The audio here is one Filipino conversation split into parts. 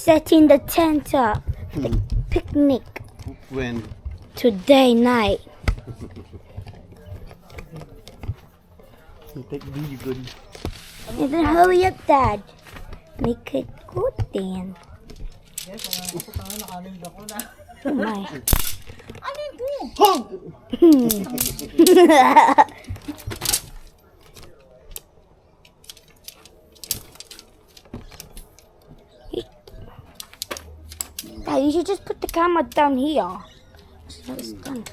setting the tent up. The picnic. When? Today night. You take really good. And then hurry up, Dad. Make it good then. Oh my. Dad, you should just put the camera down here. So it's done.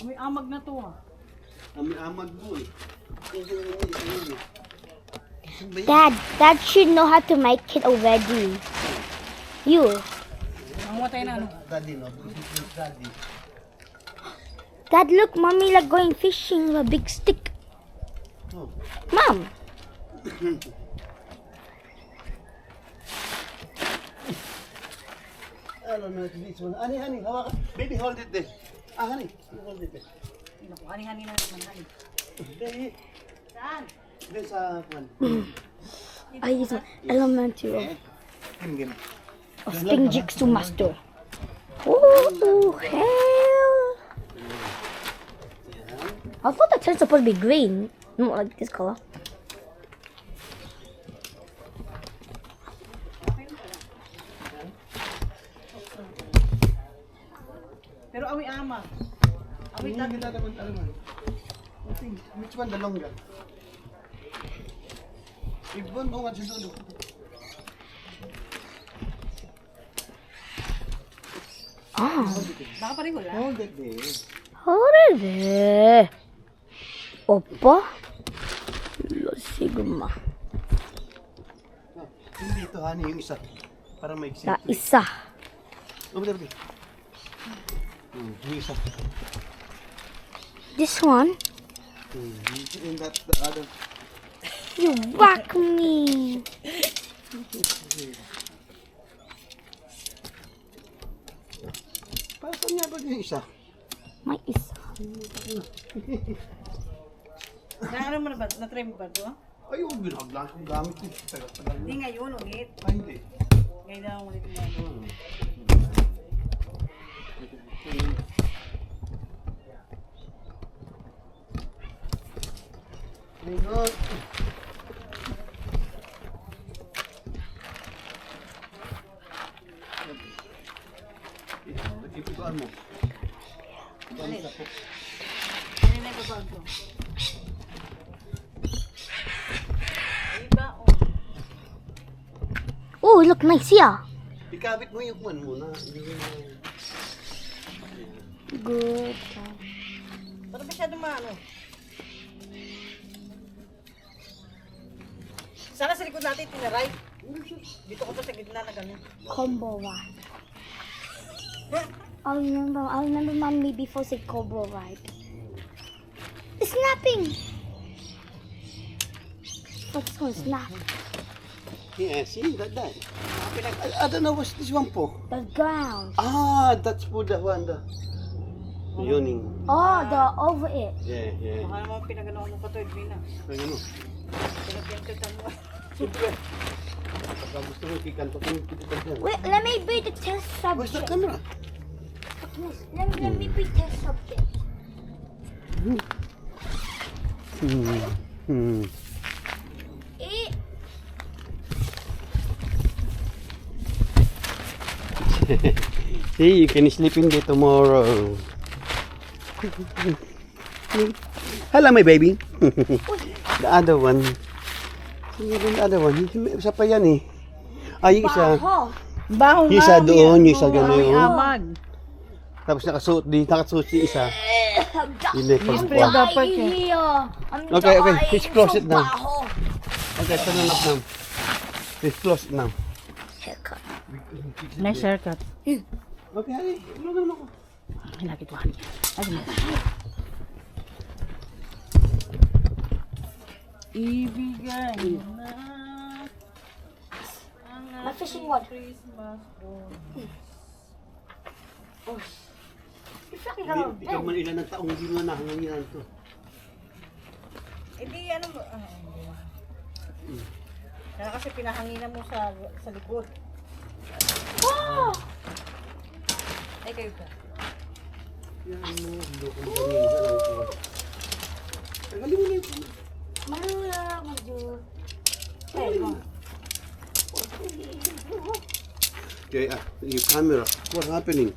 May amag na to Amag mo eh. Dad should know how to make it already. You. Mamatay na ano. Daddy, no? Daddy. Dad, look, Mommy like going fishing with a big stick. Oh. Mom. I don't know if this one. Honey, hawakan. Baby, hold it there. Honey, you hold it there. Hani-hani na naman, hani. There. Saan? There sa one. I use an elementary Game. of Sting Jigsaw Master. Oh, hell. I thought the tent's supposed to be green. No, like this color. Pero awi ama. Awi Hindi tagi. kita dapat alaman. Which one the longer? Ibon o nga si Dudu? Ah, Baka pa rin wala. Hold it there. hold it. Opa. Sigma. Hindi ito, honey, yung isa. Para may Na isa. Over there. Yung isa. This one. And that the other. You whack me. Para saan nga ba yung isa? May isa. Ano mo na ba? Na-try mo ba ito? Ay, yung binaglang kong gamit ko. Tagal-tagal Hindi na. ngayon ulit. Ay, hindi. Ngayon na ulit na. My God. Ipiguan mo. Ano na yung babag ko? Iba o. Oh, look nice here. Ikabit mo yung one muna. Good. Ba't masyado maano? Sana sa likod natin tinaray. Dito ko pa sa gitna na gano'n. Combo one. I remember mommy before said combo right. It's snapping. What's going to snap? Yeah, see that. I don't know what's this one for. The ground. Ah, that's for the one. The yawning. Oh, the over it. Yeah. Baka naman pinagano mo pa to, Edwina. Ay, ano? Pinagyantutan mo. Siyempre. Pagka gusto mo, kikantokin kita dyan. Wait, let me be the test Where's the subject. camera? Yes, let me be test subject. Eh, See, you can sleep in there tomorrow. Hello, my baby. The other one. The other one. Isa pa yan eh. Ay, yung isa. baho. Baho Yung isa doon, yung isa gano'n. amag. Tapos nakasuot si isa. Yun eh, Spray pagpuan. dapat eh. Here. I'm Okay, dying please close from it now. baho. Okay, turn it off now. Please close it now. Haircut. Nice haircut. Okay, honey. Ilugan mo ako. Kinakituhan niya. Ay, ibigay na My fishing rod. Christmas bonus. Oh. It's like Ikaw man ilan ng taong hindi mo nahanginan to. Eh di ano mo? Kaya kasi pinahanginan mo sa likod. Oh! Ay, kayo pa. Yan mo, lukong panisa lang ko. Tagalin mo na yun. Marula ako, Joe. Pero, Okay, your camera. What happening?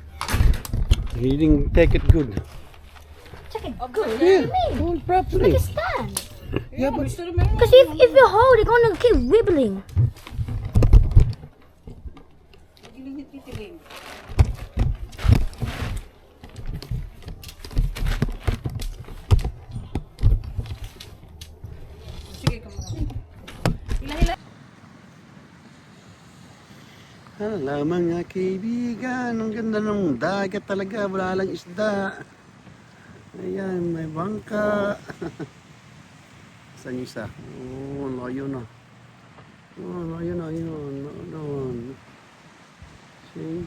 He didn't take it good. check it. Good. Yeah, What do you mean? hold properly. Like a stand. Yeah, but Because if you hold, it's gonna keep wibbling. Giling-hit-hitiling. Sige ka mga. Hila-hila. Hello mga kaibigan, ang ganda ng dagat talaga, wala lang isda. Ayan, may bangka. Saan yung isa? Oh, layo na. Oh, layo na, yun. Doon. See?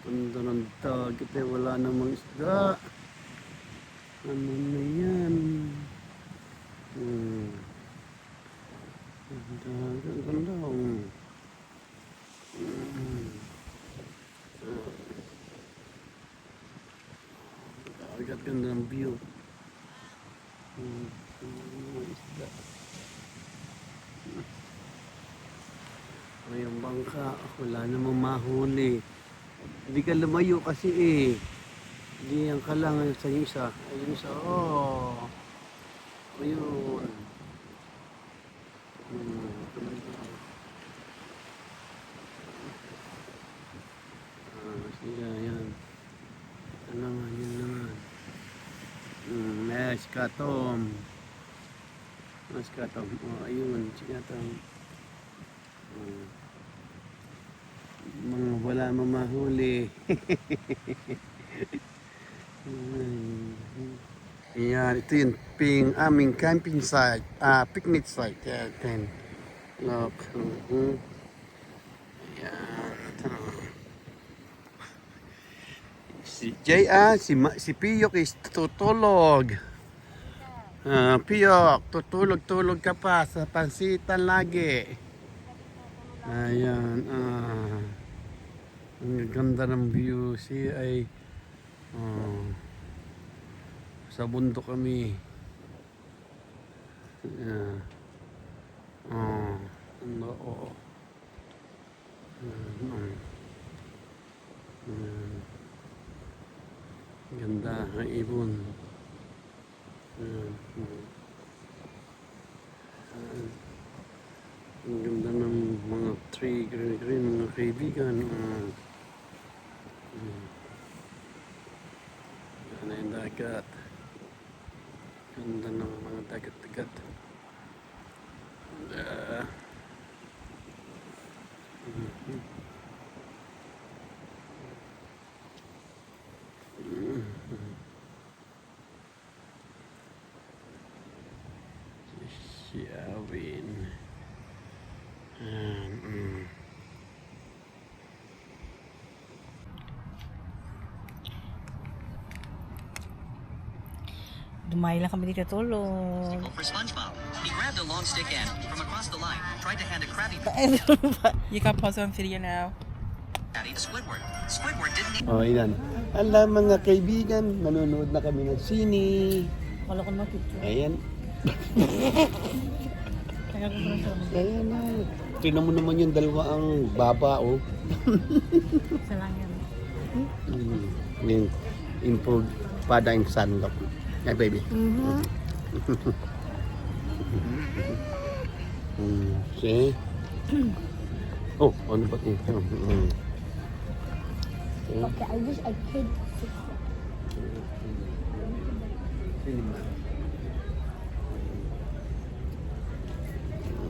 Ganda ng dagat eh, wala namang isda. Ano na yan? Ganda. Dagat, ganda ng view. Isda. Ay, ang bangka. Wala namang mahuli. Hindi ka lumayo kasi eh. Hindi ang kalangan sa isa. Ayun isa. Oh. Ayun. Siya, yan. Ano naman, yun naman. Skatom. Skatom. Oh, ayun, skatom. Mga wala mamahuli. Yan, ito yung aming camping site. Picnic site. Yan. Look. Yan. Si J.A. Si Piyok is tutulog. Piyok, tutulog ka pa sa pansitan lagi. Ayan. Ang ganda ng view. Ay sa bundok kami. Oo. Ganda ang ibon. Ang ganda ng mga tree, green, mga kaibigan. Ganda yung dagat. Ganda ng mga dagat-dagat. Siawin. Dumayo lang kami dito tulog. For SpongeBob, he grabbed a long stick and, from across the line, tried to hand a Krabby You can pause on video now. Patty to Squidward. Squidward didn't Oh, yan. Alam mga kaibigan, nanonood na kami ng sine. Wala ko naman picture. Ayan. Kaya ko pala sa Ayan na. Tignan mo naman yung dalawa ang baba, oh. lang yan. Yung improved pada yung sunlock. Ay, baby. See? Oh, ano ba ito? Okay, I wish I could fix it.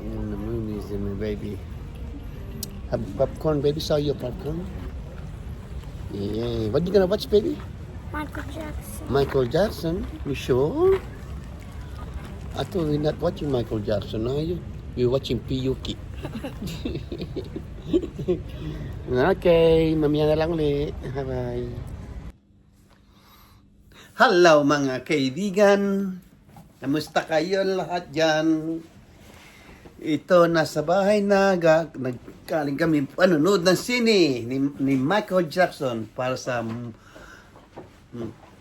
The moon is in my baby. Have popcorn, baby. Saw your popcorn? Yeah. What you gonna watch, baby? Michael Jackson. Michael Jackson? You sure? I thought we're not watching Michael Jackson, are you? We're watching Piyuki. Okay, mamaya na lang ulit. Bye-bye. Hello mga kaibigan. Kamusta kayo lahat dyan? Ito, nasa bahay na, nagkaling kami panonood ng sine ni Michael Jackson para sa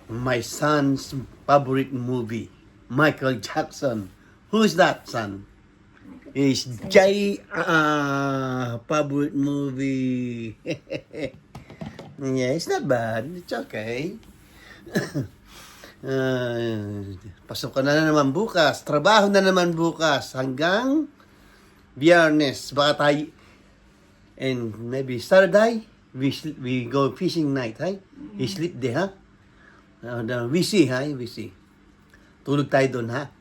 my son's favorite movie, Michael Jackson. Who's that, son? It's Jay, favorite movie. Yeah, it's not bad. It's okay. Pasok ka na naman bukas. Trabaho na naman bukas. Hanggang Biyernes. Baka tayo. And maybe Saturday, we go fishing night, hay? We sleep there, ha? We see, ha? We see. Tulog tayo doon, ha?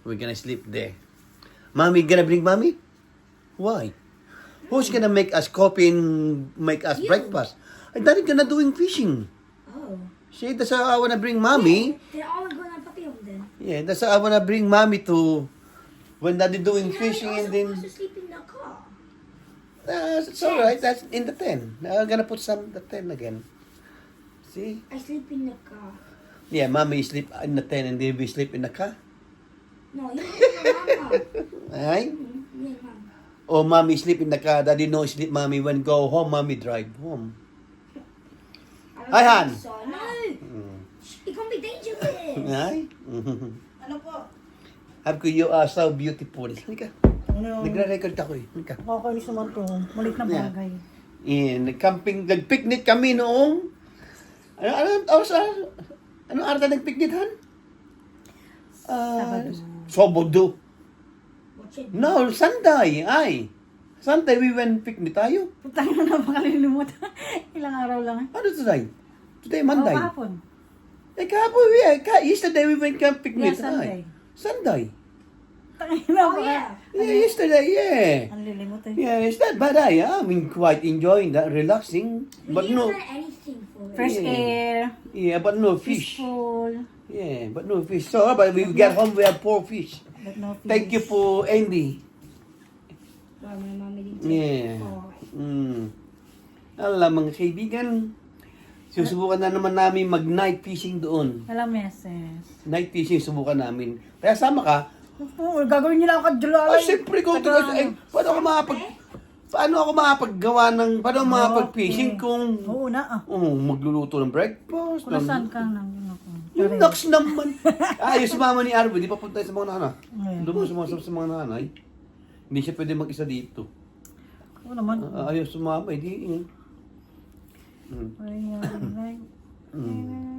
We're gonna sleep there. Mommy, gonna bring mommy? Why? Who's gonna make us coffee and make us breakfast? I'm not gonna doing fishing. Oh. See, that's how I wanna bring mommy. They're all going to pati then. Yeah, that's how I wanna bring mommy to when daddy doing fishing and then To sleep in the car. it's alright. That's in the tent. I'm gonna put some in the tent again. See? I sleep in the car. Yeah, mommy sleep in the tent and then we sleep in the car. No, you sleep mama. Alright? Yeah, mama. Or mommy sleep in the car. Daddy no sleep. Mommy when go home. Mommy drive home. Hi, Han. So, no. It can be dangerous. Ay? Ano po? Have ko you are so beautiful. Halika. Ano? Nagre-record ako eh. Halika. Nakakainis naman to. Malit na Yeah. bagay. Nag-camping, nag-picnic kami noong ano araw nag-picnic, Han? Sabado. Watch it. No, Sunday. Ay. Sunday we went picnic tayo. Putang na napakalilimutan. Ilang araw lang. Ano today? Today, Monday. Oh, kahapon. Kahapon, yesterday we went picnic. Yeah, Sunday. Ay. Sunday. Tangin na Oh, ba? yeah. Yeah, yesterday, yeah. Ang lilimot eh. Yeah, it's not bad. I mean, quite enjoying that, relaxing. We But didn't no, learn anything for it. Fresh Yeah. air. yeah, but no fish. Peaceful. Yeah, but no fish. So, but we get home, we have 4 fish. But no fish. Thank you po, Andy. Wow, my mommy didn't Yeah. Oh. Alam, mga kaibigan, susubukan na naman namin mag-night fishing doon. Alam meses. Night fishing, subukan namin. Kaya sama ka. Oh, gagawin nila ako kadjulalay. Oh, siyempre, kung paano ako makapaggawa ng, paano ako makapag-fishing kung Oo na ah. magluluto ng breakfast. Kung nasaan ka nang ako. Yung naks naman. Ayos mama ni Arvo, di pa punta sa mga nanay. Ngayon. Doon mo sa mga nanay. Hindi siya pwede mag-isa dito. Oo naman. Ayos sumama, hindi.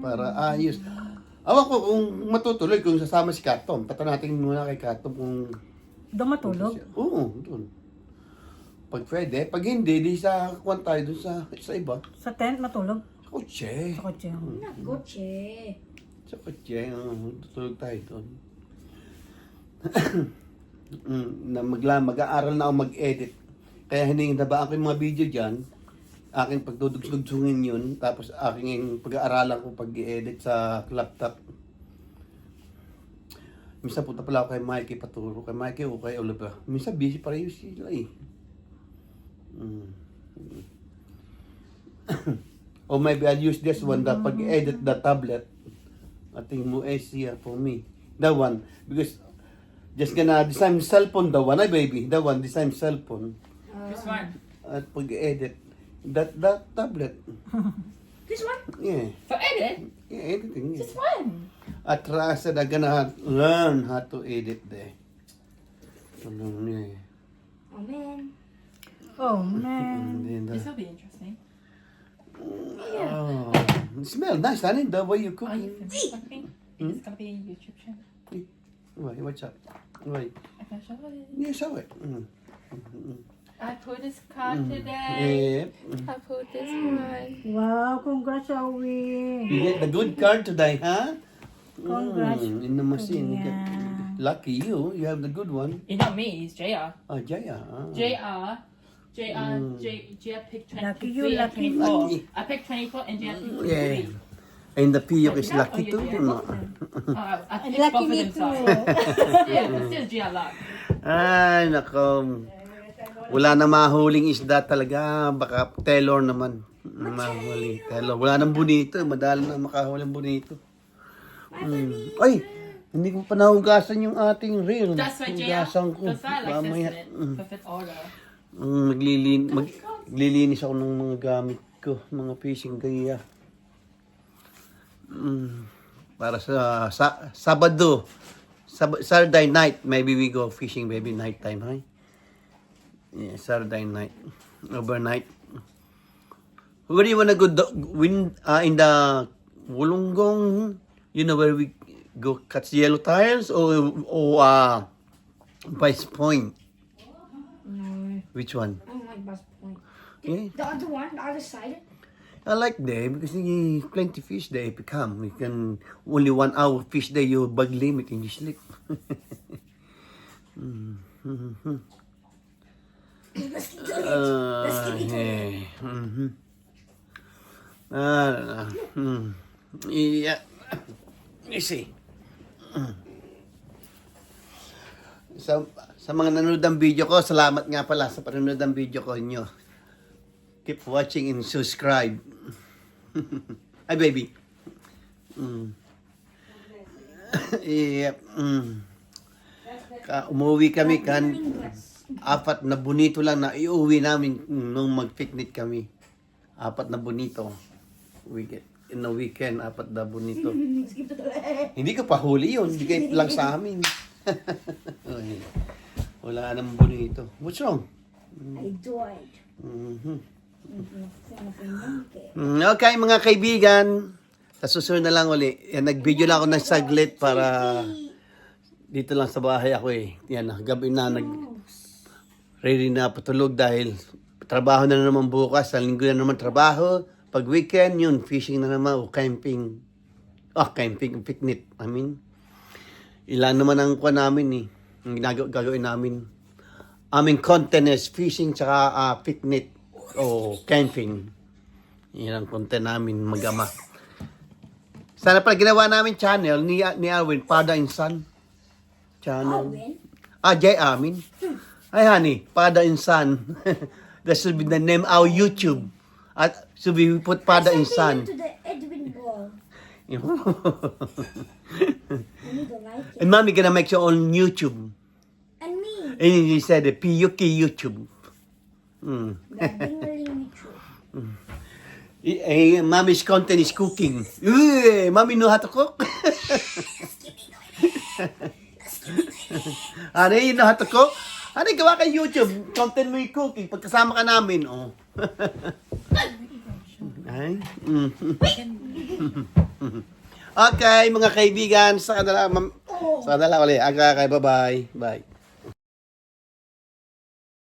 Para ayos. Awan ko kung matutuloy, kung sasama si Katom. Patanatin muna kay Katom kung... Doon matulog. Oo, doon. Pag pwede. Pag hindi, di sa kuwan tayo doon sa iba. Sa tent matulog. Sa kotse. Sa kotse. Nagkotse. Sa kotse. Tutulog tayo doon. Mag-aaral na ako mag-edit. Kaya hinihindabaan ko yung mga video dyan. Aking pagdudugtugtugin yun. Tapos aking pag-aaralan ko pag-i-edit sa laptop. Minsan punta pala ako kay Mikey paturo. Kay Mikey o kay Oliver. Minsan busy pareho sila eh. Or maybe I'll use this one, the pag-edit the tablet. I think more easier for me. That one. Because just gonna design cellphone, the one, baby. That one, design cellphone. This one. At pag-edit. That tablet. This one? Yeah. For edit? Yeah, editing. Yeah. This one. At I said I'm gonna learn how to edit there. So, yeah. Oh, man. Oh man. And then This will be interesting. oh, it smells nice, honey. The way you cook. Are you filming something? It's gonna be a YouTube channel. Wait, what's up? Wait. I can show it. Yeah, show it. I put this card today. Yeah. I put this one. Wow, congrats, Awi. You get the good card today, huh? Congrats. In the machine. You get, Yeah. lucky you. You have the good one. It's not me, it's JR. Oh, Jaya. JR picked 23 Lucky you, and lucky. 24. Lucky. I picked 24 and JR picked 23. Yeah. And the Piyok is lucky too. No? I picked Lucky both of me them, too. sorry. Yeah, still JR luck. Ay, nako. Wala na mahuling isda talaga. Baka Taylor naman. Mahuli. Taylor. Wala nang bonito. Madali na makahuling bonito. Ay, Hindi ko pa nahugasan yung ating reel. That's why, JR. Hugasan ko. That's why I like Mamaya. this in it. Perfect order. Maglilinis ako ng mga gamit ko, mga fishing gear. Para sa Sabado, Saturday night, maybe we go fishing, maybe night time, huh? Yeah, Saturday night, overnight. Where do you wanna go? In the Wollongong, you know where we go catch yellow tiles or Vice Point? No, Which one? I don't like Bus Point. Yeah. The other one, the other side. I like there because plenty fish there become. We can only 1 hour fish there. You bug limit and you sleep. Yeah. You see. Sa mga nanonood ng video ko, salamat nga pala sa panonood ng video ko inyo. Keep watching and subscribe. Hi, baby. Yeah. Umuwi kami kan 4 na bonito lang na iuwi namin nung mag-picnic kami. 4 na bonito. In the weekend, 4 na bonito. Hindi ko pa huli yun. Bigay lang sa amin. Wala namang bonito. What's wrong? I died. Okay, mga kaibigan. Sa susunod na lang uli. Yan, nag-video lang ako ng saglit para dito lang sa bahay ako eh. Yan, gabi na ready na patulog dahil trabaho na naman bukas. Sa linggo na naman trabaho. Pag weekend, yun, fishing na naman o camping. Camping, picnic. I mean, ilan naman ang kuha namin eh. Ang gagawin namin. Aming content is fishing tsaka picnic o camping. Yan ang content namin mag-ama. Sana pala ginawa namin channel ni Alwin, Pada Insan. Channel. Jay Amin. Ay honey, Pada Insan. That should be the name our YouTube. At so we put Pada Insan. To the Edwin ball. I need to like it. And mommy gonna make your own YouTube. And me. And he said, Piyuki YouTube. The Dingaling YouTube. Mommy's content is cooking. Mommy know how to cook? Ano, you know how to cook? Ano, gawa kay YouTube. Content mo yung cooking. Pagkasama ka namin, oh. Ay. Okay, mga kaibigan, sa kanila ulit. Okay, bye-bye. Bye.